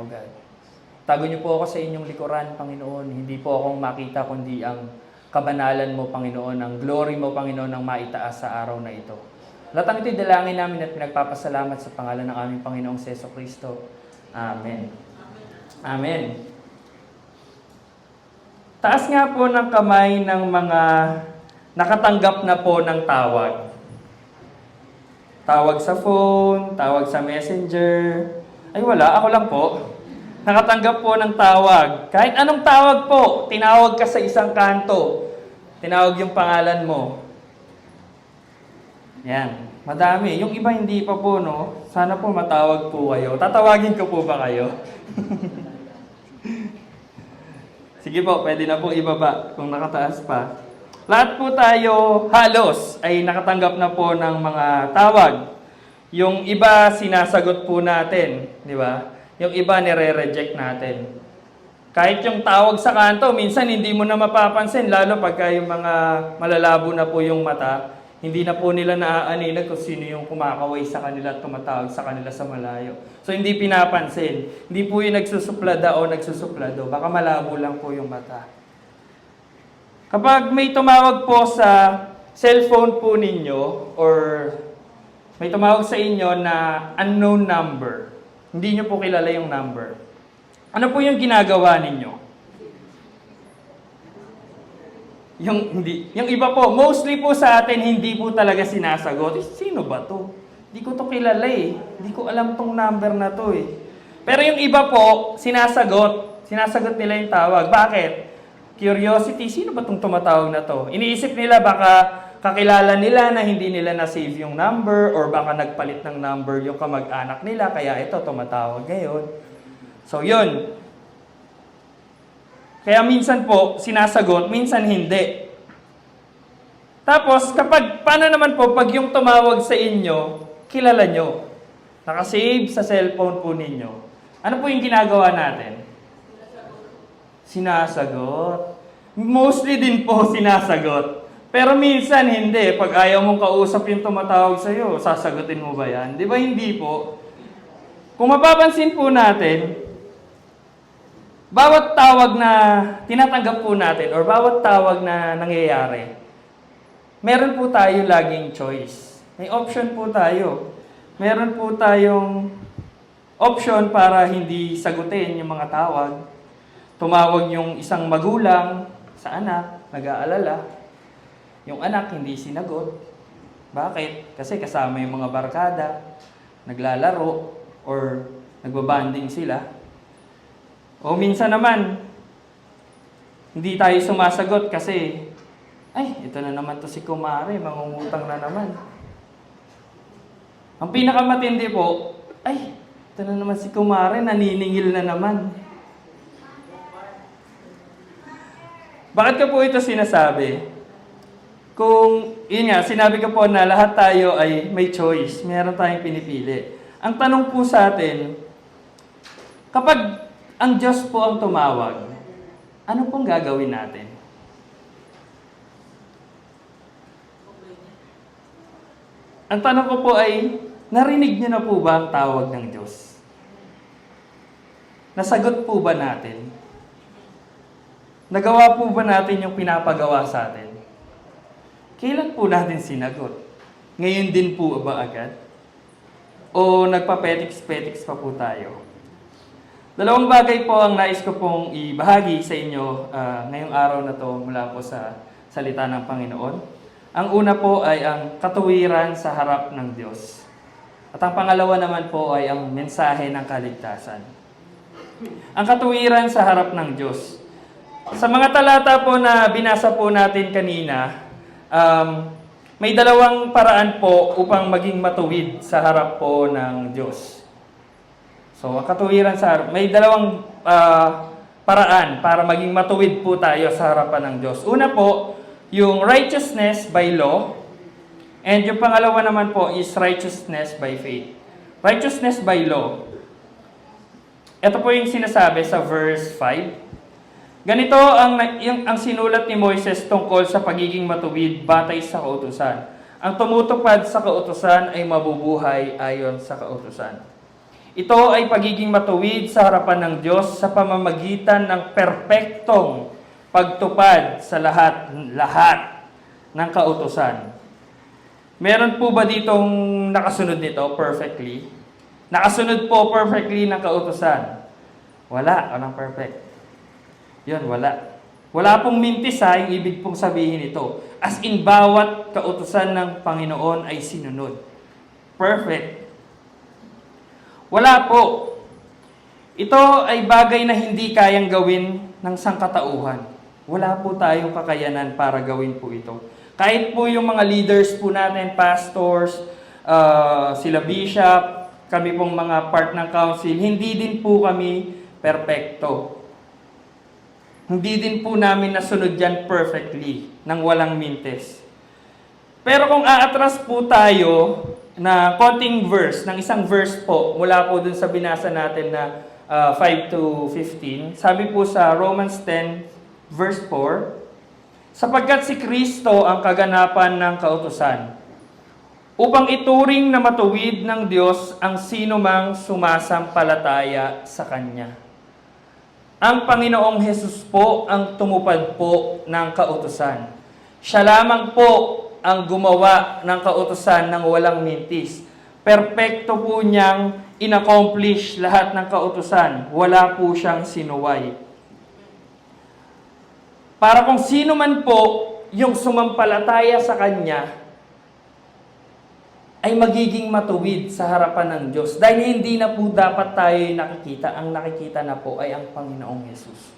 O God. Tago niyo po ako sa inyong likuran, Panginoon. Hindi po akong makita kundi ang kabanalan mo, Panginoon, ang glory mo, Panginoon, ang maitaas sa araw na ito. Lahat ng ito'y dalangin namin at pinagpapasalamat sa pangalan ng aming Panginoong Jesucristo. Amen. Amen. Taas nga po ng kamay ng mga nakatanggap na po ng tawag. Tawag sa phone, tawag sa messenger. Ay wala, ako lang po. Nakatanggap po ng tawag. Kahit anong tawag po, tinawag ka sa isang kanto. Tinawag yung pangalan mo. Yan, madami. Yung iba hindi pa po, no? Sana po matawag po kayo. Tatawagin ko po ba kayo? Sige po, pwede na po ibaba kung nakataas pa. Lahat po tayo halos ay nakatanggap na po ng mga tawag. Yung iba sinasagot po natin, di ba? Yung iba nire-reject natin. Kahit yung tawag sa kanto, minsan hindi mo na mapapansin, lalo pagka yung mga malalabo na po yung mata, hindi na po nila naaaninag kung sino yung kumakaway sa kanila at tumatawag sa kanila sa malayo. So hindi pinapansin. Hindi po yung nagsusuplada o nagsusuplado. Baka malabo lang po yung mata. Kapag may tumawag po sa cellphone po ninyo or may tumawag sa inyo na unknown number, hindi nyo po kilala yung number, ano po yung ginagawa ninyo? Yung iba po, mostly po sa atin, hindi po talaga sinasagot. Sino ba to? Hindi ko to kilala eh. Hindi ko alam tong number na to eh. Pero yung iba po, sinasagot. Sinasagot nila yung tawag. Bakit? Curiosity, sino ba tong tumatawag na to? Iniisip nila baka kakilala nila na hindi nila na-save yung number or baka nagpalit ng number yung kamag-anak nila, kaya ito tumatawag ngayon. So yun. Kaya minsan po, sinasagot, minsan hindi. Tapos, paano naman po, pag yung tumawag sa inyo, kilala nyo. Nakasave sa cellphone po ninyo. Ano po yung ginagawa natin? Sinasagot. Mostly din po sinasagot. Pero minsan hindi. Pag ayaw mong kausap yung tumatawag sa iyo, sasagutin mo ba yan? Di ba hindi po? Kung mapapansin po natin, bawat tawag na tinatanggap po natin or bawat tawag na nangyayari, meron po tayo laging choice. May option po tayo. Meron po tayong option para hindi sagutin yung mga tawag. Tumawag yung isang magulang sa anak, nag-aalala. Yung anak hindi sinagot. Bakit? Kasi kasama yung mga barkada, naglalaro, or nagbabanding sila. O minsan naman, hindi tayo sumasagot kasi, ay, ito na naman to si Kumare, mangungutang na naman. Ang pinakamatindi po, ay, ito na naman si Kumare, naniningil na naman. Bakit ko po ito sinasabi? Kung, yun nga, sinabi ko po na lahat tayo ay may choice. Meron tayong pinipili. Ang tanong po sa atin, kapag ang Diyos po ang tumawag, ano pong gagawin natin? Ang tanong ko po ay, narinig niyo na po ba ang tawag ng Diyos? Nasagot po ba natin? Nagawa po ba natin yung pinapagawa sa atin? Kailan po natin sinagot? Ngayon din po ba agad? O nagpapetiks-petiks pa po tayo? Dalawang bagay po ang nais ko pong ibahagi sa inyo ngayong araw na to mula po sa salita ng Panginoon. Ang una po ay ang katuwiran sa harap ng Diyos. At ang pangalawa naman po ay ang mensahe ng kaligtasan. Ang katuwiran sa harap ng Diyos. Sa mga talata po na binasa po natin kanina, may dalawang paraan po upang maging matuwid sa harap po ng Diyos. So, ang katuwiran sa harap, may dalawang paraan para maging matuwid po tayo sa harapan ng Diyos. Una po, yung righteousness by law, and yung pangalawa naman po is righteousness by faith. Righteousness by law. Ito po yung sinasabi sa verse 5. Ganito ang sinulat ni Moises tungkol sa pagiging matuwid batay sa kautusan. Ang tumutupad sa kautusan ay mabubuhay ayon sa kautusan. Ito ay pagiging matuwid sa harapan ng Diyos sa pamamagitan ng perpektong pagtupad sa lahat ng kautusan. Meron po ba ditong nakasunod nito perfectly? Nakasunod po perfectly ng kautusan? Wala, walang perfect. Yun, wala. Wala pong mintis ha, yung ibig pong sabihin ito. As in, bawat kautusan ng Panginoon ay sinunod. Perfect. Wala po. Ito ay bagay na hindi kayang gawin ng sangkatauhan. Wala po tayong kakayanan para gawin po ito. Kahit po yung mga leaders po natin, pastors, sila bishop, kami pong mga part ng council, hindi din po kami perfecto. Hindi din po namin nasunod yan perfectly, nang walang mintes. Pero kung aatras po tayo na konting verse, ng isang verse po, mula po dun sa binasa natin na 5 to 15, sabi po sa Romans 10, verse 4, sapagkat si Kristo ang kaganapan ng kautusan, upang ituring na matuwid ng Diyos ang sinumang sumasampalataya sa Kanya. Ang Panginoong Hesus po ang tumupad po ng kautusan. Siya lamang po ang gumawa ng kautusan ng walang mintis. Perpekto po niyang inaccomplish lahat ng kautusan. Wala po siyang sinuway. Para kung sino man po yung sumampalataya sa Kanya, ay magiging matuwid sa harapan ng Diyos. Dahil hindi na po dapat tayo nakikita. Ang nakikita na po ay ang Panginoong Hesus.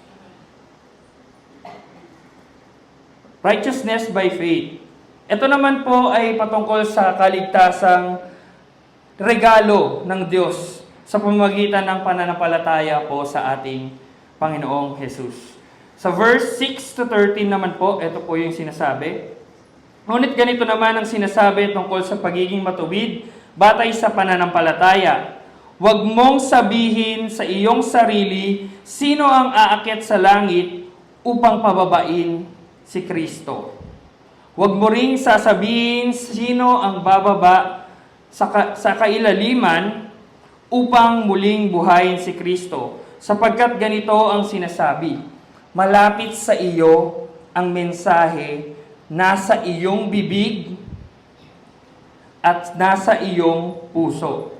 Righteousness by faith. Ito naman po ay patungkol sa kaligtasang regalo ng Diyos sa pamamagitan ng pananampalataya po sa ating Panginoong Hesus. Sa verse 6 to 13 naman po, ito po yung sinasabi. Ngunit ganito naman ang sinasabi tungkol sa pagiging matuwid batay sa pananampalataya. Huwag mong sabihin sa iyong sarili sino ang aakyat sa langit upang pababain si Kristo. Huwag mo ring sasabihin sino ang bababa sa kailaliman upang muling buhayin si Kristo. Sapagkat ganito ang sinasabi, malapit sa iyo ang mensahe, nasa iyong bibig at nasa iyong puso.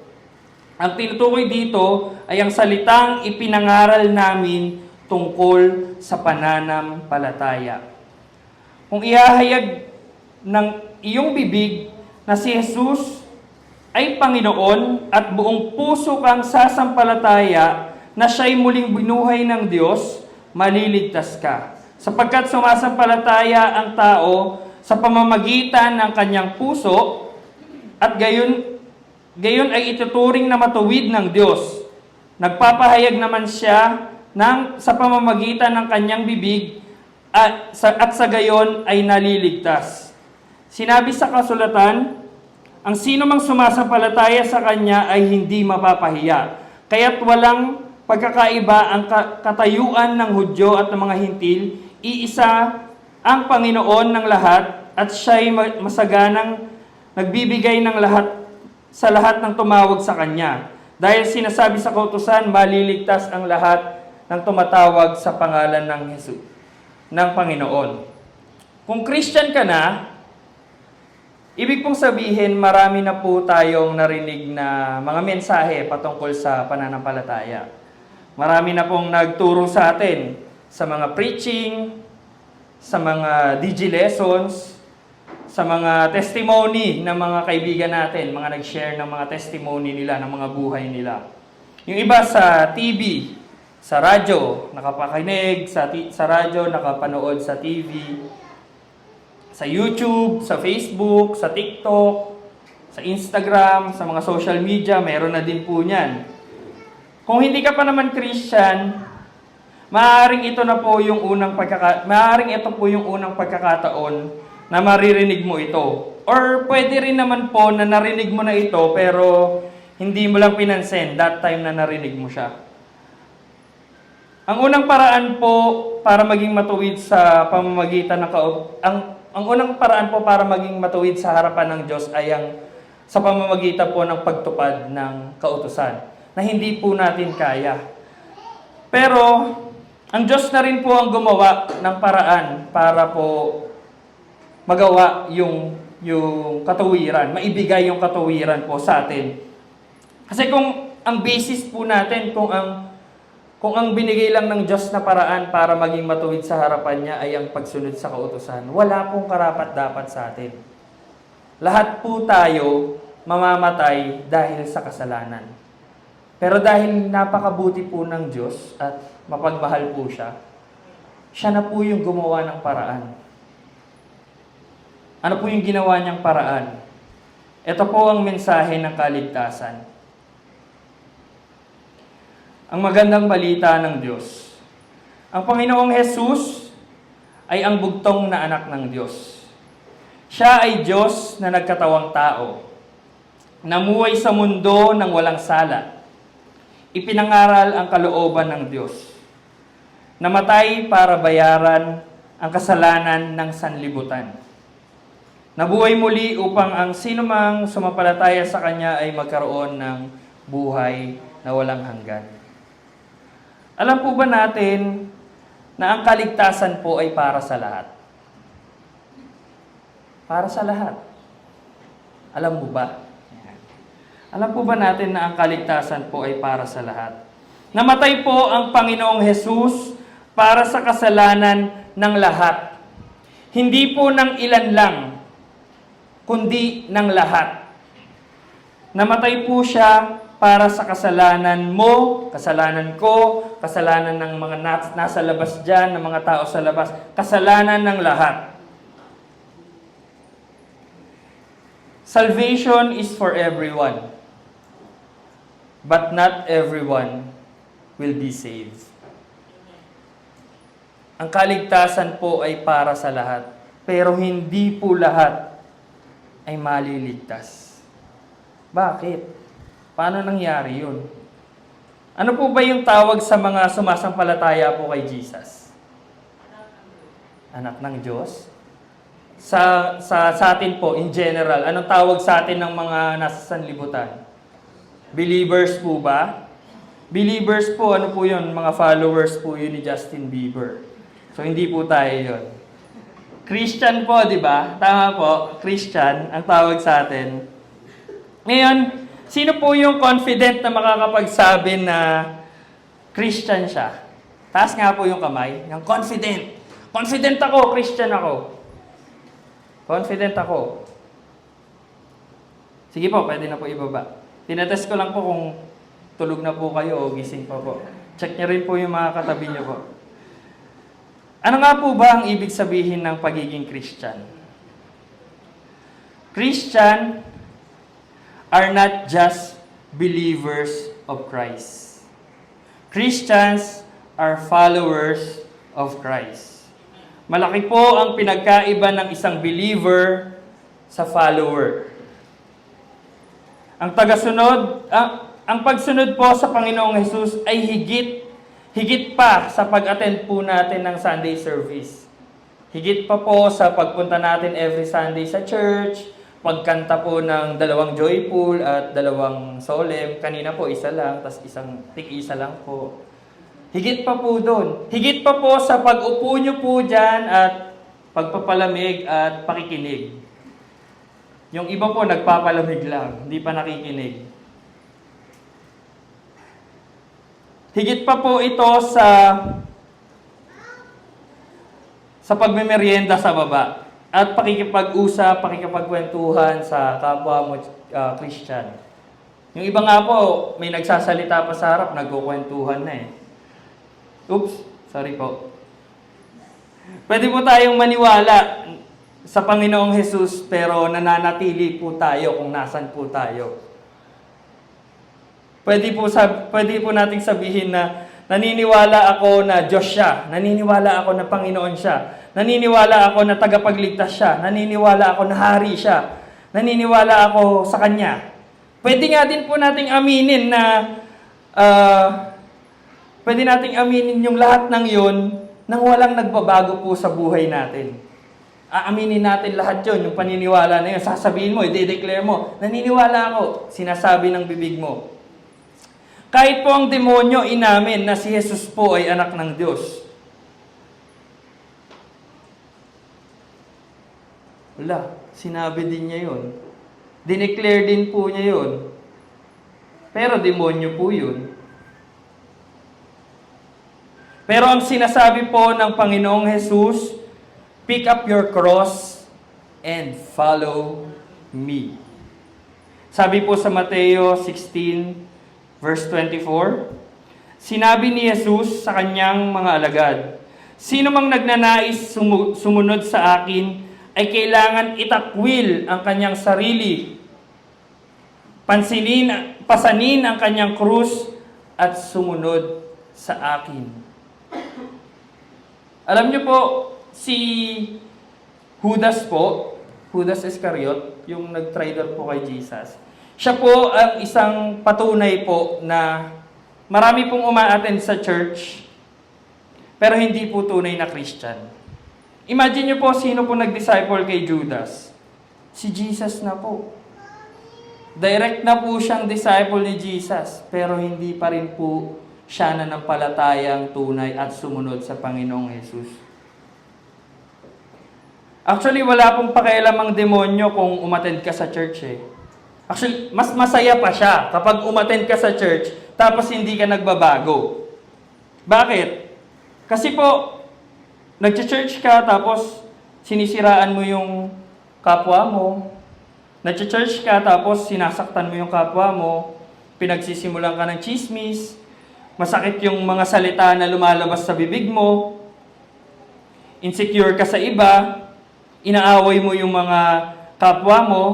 Ang tinutukoy dito ay ang salitang ipinangaral namin tungkol sa pananampalataya. Kung ihahayag ng iyong bibig na si Jesus ay Panginoon at buong puso kang sasampalataya na siya'y muling binuhay ng Diyos, maliligtas ka. Sapagkat sumasampalataya ang tao sa pamamagitan ng kanyang puso at gayon ay ituturing na matuwid ng Diyos. Nagpapahayag naman siya sa pamamagitan ng kanyang bibig at sa gayon ay naliligtas. Sinabi sa kasulatan, ang sino mang sumasampalataya sa Kanya ay hindi mapapahiya. Kaya't walang pagkakaiba ang katayuan ng Hudyo at ng mga Hintil, iisa ang Panginoon ng lahat at siya'y masaganang nagbibigay ng lahat sa lahat ng tumawag sa Kanya. Dahil sinasabi sa kautusan, maliligtas ang lahat ng tumatawag sa pangalan ng Jesus, ng Panginoon. Kung Christian ka na, ibig pong sabihin, marami na po tayong narinig na mga mensahe patungkol sa pananampalataya. Marami na pong nagturo sa atin sa mga preaching, sa mga DG lessons, sa mga testimony ng mga kaibigan natin, mga nag-share ng mga testimony nila, ng mga buhay nila. Yung iba sa TV, sa radyo, nakapakinig, sa radyo, nakapanood sa TV, sa YouTube, sa Facebook, sa TikTok, sa Instagram, sa mga social media, meron na din po niyan. Kung hindi ka pa naman Christian, maaaring ito po yung unang pagkakataon na maririnig mo ito. Or pwede rin naman po na narinig mo na ito pero hindi mo lang pinansin that time na narinig mo siya. Ang unang paraan po para maging matuwid sa pamamagitan ng ang unang paraan po para maging matuwid sa harapan ng Diyos ay sa pamamagitan po ng pagtupad ng kautusan. na hindi po natin kaya. Pero, ang Diyos na rin po ang gumawa ng paraan para po magawa yung katuwiran, maibigay yung katuwiran po sa atin. Kasi kung ang basis po natin, kung ang binigay lang ng Diyos na paraan para maging matuwid sa harapan niya ay ang pagsunod sa kautusan, wala pong karapat-dapat sa atin. Lahat po tayo mamamatay dahil sa kasalanan. Pero dahil napakabuti po ng Diyos at mapagmahal po siya, siya na po yung gumawa ng paraan. Ano po yung ginawa niyang paraan? Ito po ang mensahe ng kaligtasan. Ang magandang balita ng Diyos. Ang Panginoong Hesus ay ang bugtong na anak ng Diyos. Siya ay Diyos na nagkatawang tao. Namuhay sa mundo ng walang sala. Ipinangaral ang kalooban ng Diyos. Namatay para bayaran ang kasalanan ng sanlibutan. Nabuhay muli upang ang sinumang sumampalataya sa Kanya ay magkaroon ng buhay na walang hanggan. Alam po ba natin na ang kaligtasan po ay para sa lahat? Para sa lahat. Alam mo ba? Alam po ba natin na ang kaligtasan po ay para sa lahat? Namatay po ang Panginoong Hesus para sa kasalanan ng lahat. Hindi po ng ilan lang, kundi ng lahat. Namatay po siya para sa kasalanan mo, kasalanan ko, kasalanan ng mga nasa labas dyan, ng mga tao sa labas, kasalanan ng lahat. Salvation is for everyone, but not everyone will be saved. Ang kaligtasan po ay para sa lahat, pero hindi po lahat ay maliligtas. Bakit? Paano nangyari yun? Ano po ba yung tawag sa mga sumasampalataya po kay Jesus? Anak ng Diyos? Sa atin po, in general, anong tawag sa atin ng mga nasa sanlibutan? Believers po ba? Believers po, ano po yun? Mga followers po yun ni Justin Bieber. So, hindi po tayo yun. Christian po, di ba? Tama po, Christian, ang tawag sa atin. Ngayon, sino po yung confident na makakapagsabi na Christian siya? Taas nga po yung kamay. Yung confident. Confident ako, Christian ako. Confident ako. Sige po, pwede na po ibaba. Tinatest ko lang po kung tulog na po kayo o gising pa po. Check niyo rin po yung mga katabi niyo po. Ano nga po ba ang ibig sabihin ng pagiging Christian? Christian are not just believers of Christ. Christians are followers of Christ. Malaki po ang pinagkaiba ng isang believer sa follower. Ang tagasunod, ang pagsunod po sa Panginoong Hesus ay higit pa sa pag-attend po natin ng Sunday service. Higit pa po sa pagpunta natin every Sunday sa church, pagkanta po ng 2 joyful at 2 solemn. Kanina po isa lang, tas isa lang po. Higit pa po doon. Higit pa po sa pag-upo nyo po dyan at pagpapalamig at pakikinig. Yung iba po nagpapalamig lang, hindi pa nakikinig. Higit pa po ito sa pagmemeryenda sa baba at pakikipag-usap, pakikipagkwentuhan sa kapwa mo Christian. Yung iba nga po, may nagsasalita pa sa harap, nagkukwentuhan na eh. Oops, sorry po. Pwede po tayong maniwala sa Panginoong Hesus pero nananatili po tayo kung nasan po tayo. Pwede po nating sabihin na naniniwala ako na Diyos siya, naniniwala ako na Panginoon siya, naniniwala ako na tagapagligtas siya, naniniwala ako na hari siya, naniniwala ako sa Kanya. Pwede nga din po nating aminin na pwede nating aminin yung lahat ng yun nang walang nagbabago po sa buhay natin. Aaminin natin lahat yun, yung paniniwala na yun. Sasabihin mo, i-declare mo, naniniwala ako, sinasabi ng bibig mo. Kahit po ang demonyo inamin na si Jesus po ay anak ng Diyos. Wala, sinabi din niya yun. Dineclare din po niya yun. Pero demonyo po yun. Pero ang sinasabi po ng Panginoong Jesus, pick up your cross and follow me. Sabi po sa Mateo 16, verse 24, sinabi ni Jesus sa kanyang mga alagad, sino mang nagnanais sumunod sa akin, ay kailangan itakwil ang kanyang sarili, pasanin ang kanyang krus, at sumunod sa akin. Alam niyo po, si Judas Iscariot, yung nag-traitor po kay Jesus, siya po ang isang patunay po na marami pong uma-attend sa church, pero hindi po tunay na Christian. Imagine niyo po sino po nag-disciple kay Judas. Si Jesus na po. Direct na po siyang disciple ni Jesus, pero hindi pa rin po siya nanampalatayang tunay at sumunod sa Panginoong Jesus. Actually, wala pong pakialam ang demonyo kung umattend ka sa church eh. Actually, mas masaya pa siya kapag umattend ka sa church tapos hindi ka nagbabago. Bakit? Kasi po, nag-church ka tapos sinisiraan mo yung kapwa mo. Nag-church ka tapos sinasaktan mo yung kapwa mo. Pinagsisimulan ka ng chismis. Masakit yung mga salita na lumalabas sa bibig mo. Insecure ka sa iba. Inaaway mo yung mga kapwa mo.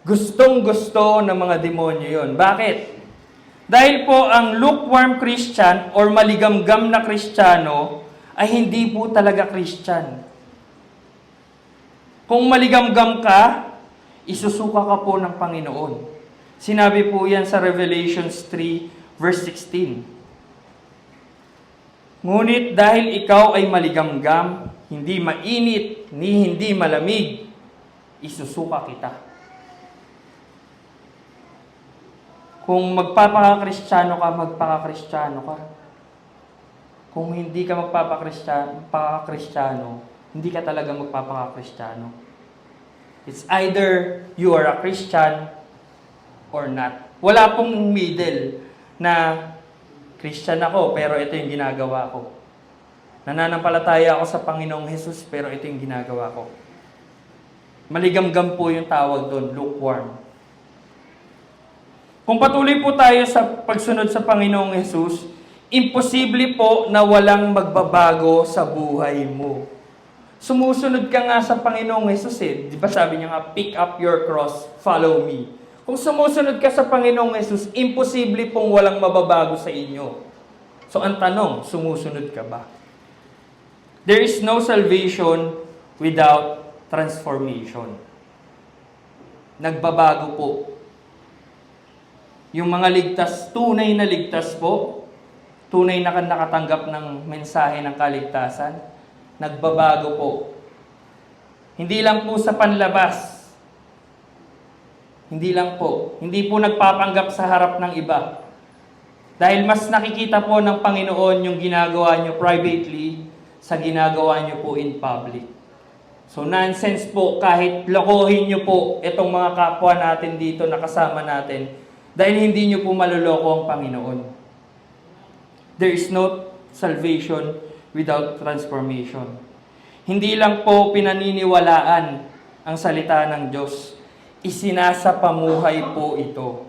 Gustong-gusto ng mga demonyo yon. Bakit? Dahil po ang lukewarm Christian or maligamgam na Kristiyano ay hindi po talaga Christian. Kung maligamgam ka, isusuka ka po ng Panginoon. Sinabi po yan sa Revelations 3 verse 16. Ngunit dahil ikaw ay maligamgam, hindi mainit, ni hindi malamig, isusuka kita. Kung magpapakakristyano ka, magpakakristyano ka. Kung hindi ka magpapakakristyano, hindi ka talaga magpapakakristyano. It's either you are a Christian or not. Wala pong middle na Christian ako, pero ito yung ginagawa ko. Nananampalataya ako sa Panginoong Jesus, pero ito yung ginagawa ko. Maligamgam po yung tawag doon, lukewarm. Kung patuloy po tayo sa pagsunod sa Panginoong Jesus, imposible po na walang magbabago sa buhay mo. Sumusunod ka nga sa Panginoong Jesus eh. Di ba sabi niya nga, pick up your cross, follow me. Kung sumusunod ka sa Panginoong Jesus, imposible pong walang mababago sa inyo. So ang tanong, sumusunod ka ba? There is no salvation without transformation. Nagbabago po. Yung mga ligtas, tunay na ligtas po, tunay na nakatanggap ng mensahe ng kaligtasan, nagbabago po. Hindi lang po sa panlabas. Hindi lang po. Hindi po nagpapanggap sa harap ng iba. Dahil mas nakikita po ng Panginoon yung ginagawa nyo privately sa ginagawa nyo po in public. So nonsense po kahit lokohin nyo po itong mga kapwa natin dito na kasama natin dahil hindi nyo po maluloko ang Panginoon. There is no salvation without transformation. Hindi lang po pinaniniwalaan ang salita ng Diyos. Isinasapamuhay po ito.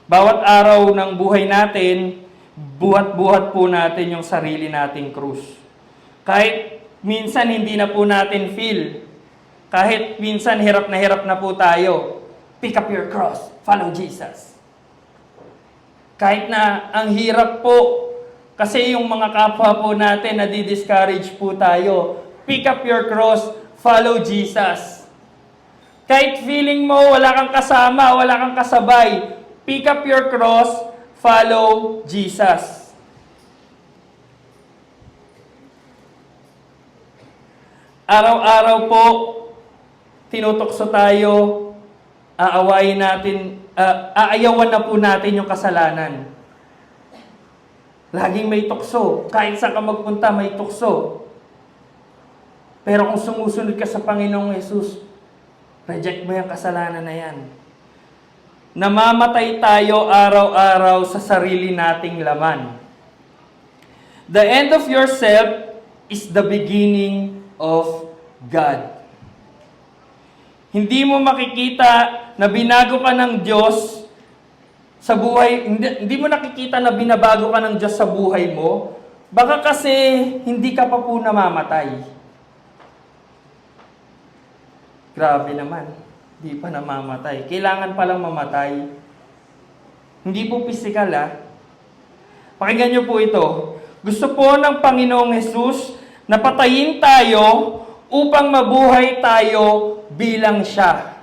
Bawat araw ng buhay natin, buhat-buhat po natin yung sarili nating krus. Kahit minsan hindi na po natin feel, kahit minsan hirap na po tayo, pick up your cross, follow Jesus. Kahit na ang hirap po, kasi yung mga kapwa po natin na di-discourage po tayo, pick up your cross, follow Jesus. Kahit feeling mo wala kang kasama, wala kang kasabay, pick up your cross, follow Jesus. Araw-araw po, tinutokso tayo aawayin natin, aayawan na po natin yung kasalanan. Laging may tukso. Kahit saan ka magpunta, may tukso. Pero kung sumusunod ka sa Panginoong Hesus, reject mo yung kasalanan na yan. Namamatay tayo araw-araw sa sarili nating laman. The end of yourself is the beginning of God. Hindi mo makikita na binago ka ng Diyos sa buhay, hindi mo nakikita na binabago ka ng Diyos sa buhay mo, baka kasi hindi ka pa po namamatay. Grabe naman, hindi pa namamatay. Kailangan palang mamatay. Hindi po physical Pakinggan niyo po ito. Gusto po ng Panginoong Hesus na patayin tayo upang mabuhay tayo bilang Siya.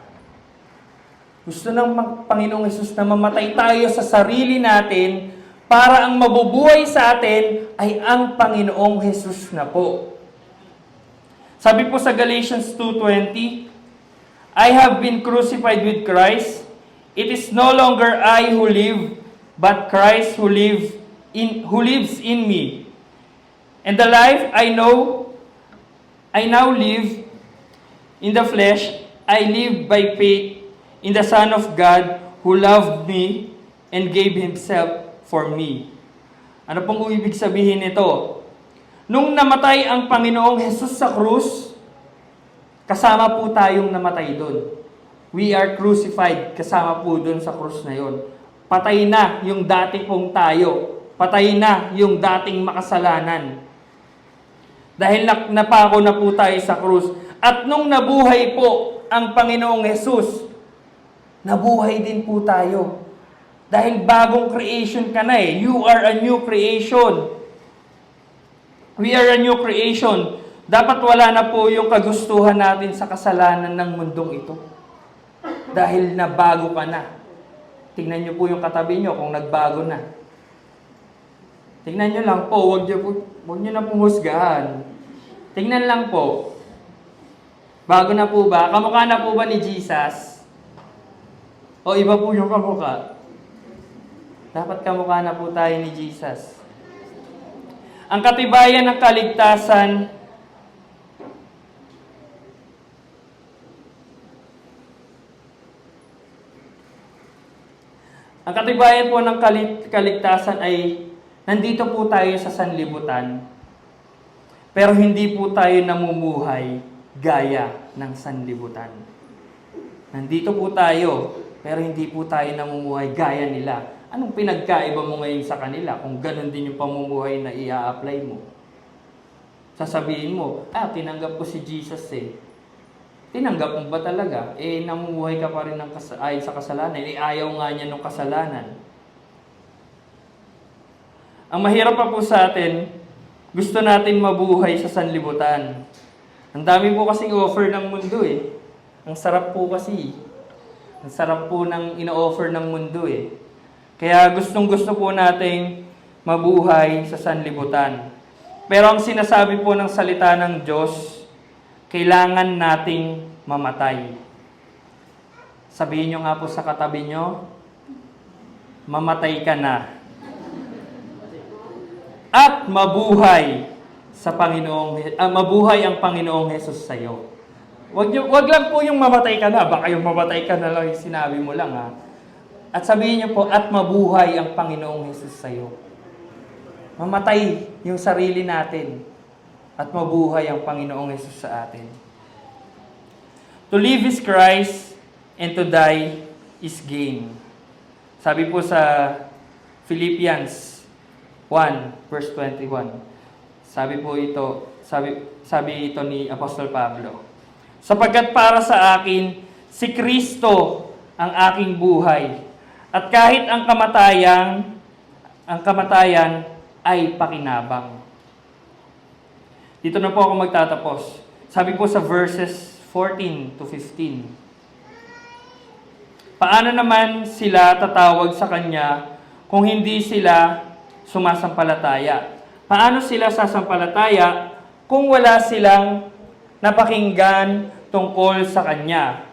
Gusto ng Panginoong Hesus na mamatay tayo sa sarili natin para ang mabubuhay sa atin ay ang Panginoong Hesus na po. Sabi po sa Galatians 2:20, I have been crucified with Christ. It is no longer I who live, but Christ who lives in me. And the life I now live in the flesh, I live by faith in the Son of God who loved me and gave Himself for me. Ano pong ibig sabihin nito? Nung namatay ang Panginoong Hesus sa krus, kasama po tayong namatay doon. We are crucified, kasama po doon sa krus na yon. Patay na yung dati pong tayo. Patay na yung dating makasalanan. Dahil napako na po tayo sa krus. At nung nabuhay po ang Panginoong Hesus, nabuhay din po tayo. Dahil bagong creation ka na You are a new creation. We are a new creation. Dapat wala na po yung kagustuhan natin sa kasalanan ng mundong ito. Dahil nabago ka na. Tingnan niyo po yung katabi niyo kung nagbago na. Tingnan niyo lang po, huwag niyo na pumusgahan. Tingnan lang po. Bago na po ba? Kamukha na po ba ni Jesus? O iba po yung kamukha? Dapat kamukha na po tayo ni Jesus. Ang katibayan ng kaligtasan po ng kaligtasan ay nandito po tayo sa sanlibutan, pero hindi po tayo namumuhay gaya ng sanlibutan. Nandito po tayo, pero hindi po tayo namumuhay gaya nila. Anong pinagkaiba mo ngayon sa kanila kung ganun din yung pamumuhay na i-a-apply mo? Sasabihin mo, tinanggap ko si Jesus Tinanggap mo ba talaga? Namumuhay ka pa rin ayon sa kasalanan. Ayaw nga niya ng kasalanan. Ang mahirap pa po sa atin, gusto natin mabuhay sa sanlibutan. Ang dami po kasing offer ng mundo Ang sarap po kasi. Ang sarap po ng ino-offer ng mundo Kaya gustong-gusto po nating mabuhay sa sanlibutan. Pero ang sinasabi po ng salita ng Diyos, kailangan nating mamatay. Sabihin nyo nga po sa katabi nyo, mamatay ka na. At mabuhay mabuhay ang Panginoong Hesus sa iyo. Wag lang po yung mamatay ka na, baka yung mamatay ka na lang yung sinabi mo lang At sabihin niyo po, at mabuhay ang Panginoong Hesus sa iyo. Mamatay yung sarili natin at mabuhay ang Panginoong Hesus sa atin. To live is Christ and to die is gain. Sabi po sa Philippians 1 verse 21. Sabi ito ni Apostol Pablo. Sapagkat para sa akin, si Kristo ang aking buhay. At kahit ang kamatayan ay pakinabang. Dito na po ako magtatapos. Sabi po sa verses 14 to 15. Paano naman sila tatawag sa Kanya kung hindi sila sumasampalataya? Paano sila sasampalataya kung wala silang napakinggan tungkol sa Kanya?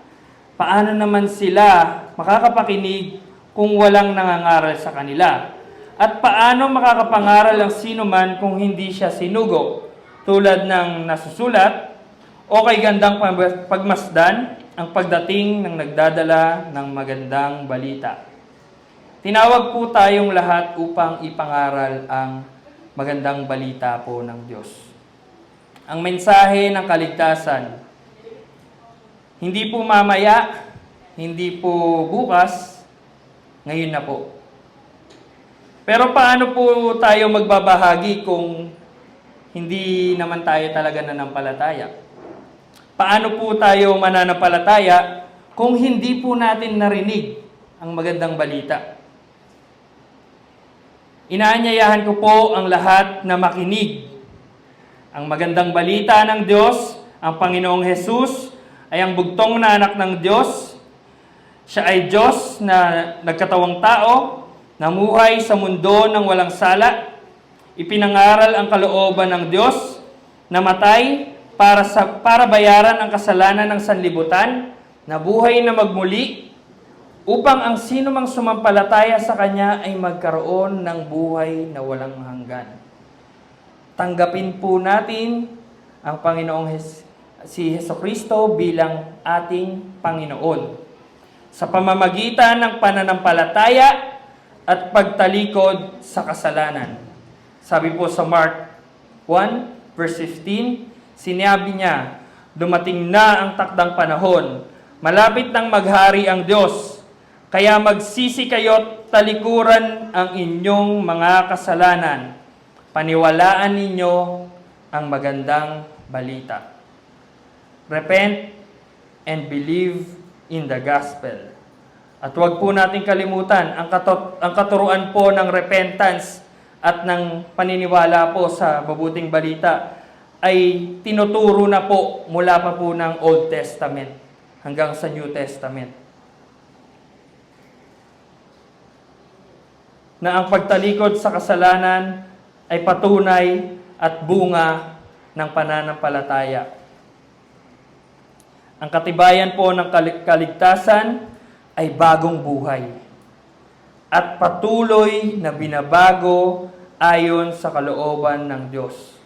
paano naman sila makakapakinig kung walang nangangaral sa kanila? At paano makakapangaral ang sino man kung hindi siya sinugo? Tulad ng nasusulat, o kay gandang pagmasdan ang pagdating ng nagdadala ng magandang balita. Tinawag po tayong lahat upang ipangaral ang magandang balita po ng Diyos. Ang mensahe ng kaligtasan, hindi po mamaya, hindi po bukas, ngayon na po. Pero paano po tayo magbabahagi kung hindi naman tayo talaga nanampalataya? Paano po tayo mananampalataya kung hindi po natin narinig ang magandang balita? Inaanyayahan ko po ang lahat na makinig. Ang magandang balita ng Diyos, ang Panginoong Hesus, ay ang bugtong na anak ng Diyos. Siya ay Diyos na nagkatawang tao, namuhay sa mundo ng walang sala, ipinangaral ang kalooban ng Diyos, namatay para bayaran ang kasalanan ng sanlibutan, nabuhay na magmuli, upang ang sino mang sumampalataya sa Kanya ay magkaroon ng buhay na walang hanggan. Tanggapin po natin ang Panginoong si Hesukristo bilang ating Panginoon sa pamamagitan ng pananampalataya at pagtalikod sa kasalanan. Sabi po sa Mark 1, verse 15, sinabi niya, dumating na ang takdang panahon, malapit nang maghari ang Diyos, kaya magsisi kayo't talikuran ang inyong mga kasalanan. Paniwalaan ninyo ang magandang balita. Repent and believe in the gospel. At huwag po natin kalimutan ang katuruan po ng repentance at ng paniniwala po sa mabuting balita ay tinuturo na po mula pa po ng Old Testament hanggang sa New Testament. Na ang pagtalikod sa kasalanan ay patunay at bunga ng pananampalataya. Ang katibayan po ng kaligtasan ay bagong buhay at patuloy na binabago ayon sa kalooban ng Diyos.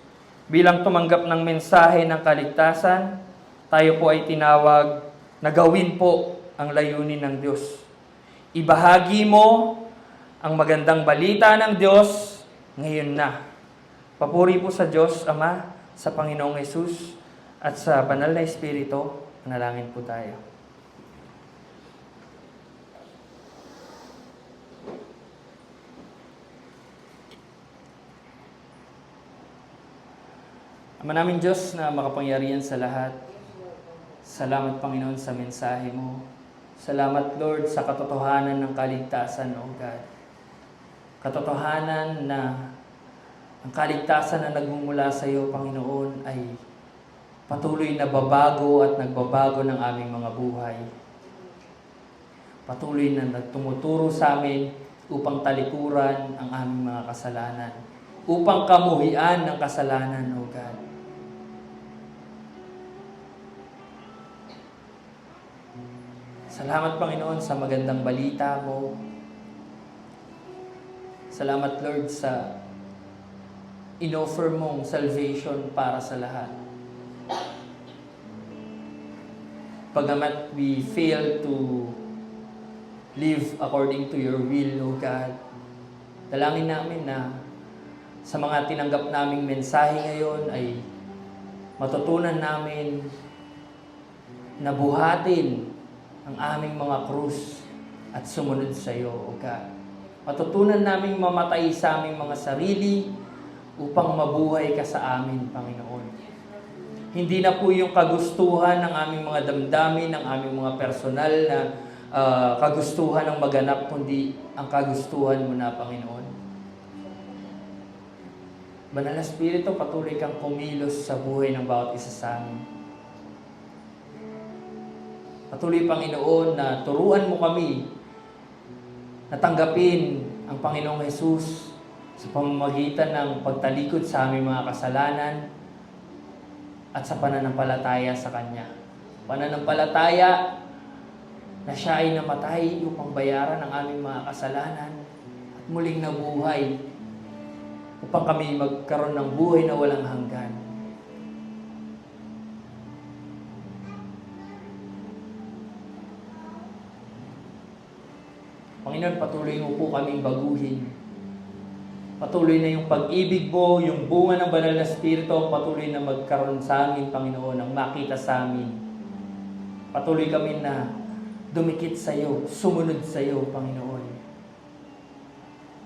Bilang tumanggap ng mensahe ng kaligtasan, tayo po ay tinawag na gawin po ang layunin ng Diyos. Ibahagi mo ang magandang balita ng Diyos ngayon na. Papuri po sa Diyos Ama, sa Panginoong Hesus, at sa Banal na Espiritu. Manalangin po tayo. Ama naming Diyos na makapangyarihan sa lahat, salamat Panginoon sa mensahe mo. Salamat Lord sa katotohanan ng kaligtasan, O God. Katotohanan na ang kaligtasan na nagmumula sa iyo, Panginoon, ay patuloy na babago at nagbabago ng aming mga buhay. Patuloy na nagtumuturo sa amin upang talikuran ang aming mga kasalanan, upang kamuhian ng kasalanan, O God. Salamat, Panginoon, sa magandang balita mo. Salamat, Lord, sa in-offer mong salvation para sa lahat. Pagamat we fail to live according to your will, O God, dalangin namin na sa mga tinanggap naming mensahe ngayon ay matutunan namin na buhatin ang aming mga krus at sumunod sa iyo, O God. Matutunan naming mamatay sa aming mga sarili upang mabuhay ka sa amin, Panginoon. Hindi na po yung kagustuhan ng aming mga damdamin, ng aming mga personal na kagustuhan ng maganap, kundi ang kagustuhan mo na, Panginoon. Banal na Espiritu, patuloy kang kumilos sa buhay ng bawat isa sa amin. Patuloy, Panginoon, na turuan mo kami na tanggapin ang Panginoong Hesus sa pamamagitan ng pagtalikod sa aming mga kasalanan at sa pananampalataya sa Kanya. Pananampalataya na siya ay namatay upang bayaran ang aming mga kasalanan at muling nabuhay upang kami magkaroon ng buhay na walang hanggan. Panginoon, patuloy mo po kaming baguhin. Patuloy na yung pag-ibig mo, yung bunga ng banal na Espiritu, patuloy na magkaroon sa amin, Panginoon, ang makita sa amin. Patuloy kami na dumikit sa iyo, sumunod sa iyo, Panginoon.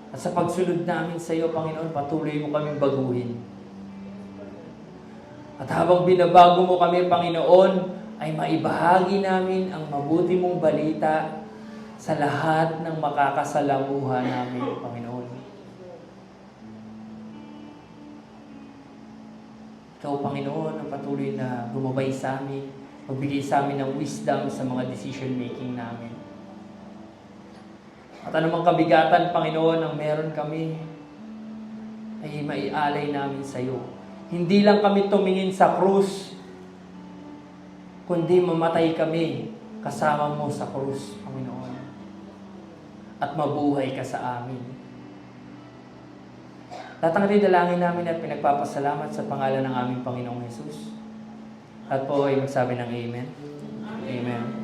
At sa pagsunod namin sa iyo, Panginoon, patuloy mo kaming baguhin. At habang binabago mo kami, Panginoon, ay maibahagi namin ang mabuti mong balita sa lahat ng makakasalamuha namin, Panginoon. Ikaw, Panginoon, ang patuloy na gumabay sa amin, magbigay sa amin ng wisdom sa mga decision-making namin. At anumang kabigatan, Panginoon, ang meron kami, ay maialay namin sa iyo. Hindi lang kami tumingin sa krus, kundi mamatay kami kasama mo sa krus, Panginoon. At mabuhay ka sa amin. Tatangri dalangin namin at pinagpapasalamat sa pangalan ng aming Panginoong Jesus. At po ay magsabi ng Amen. Amen.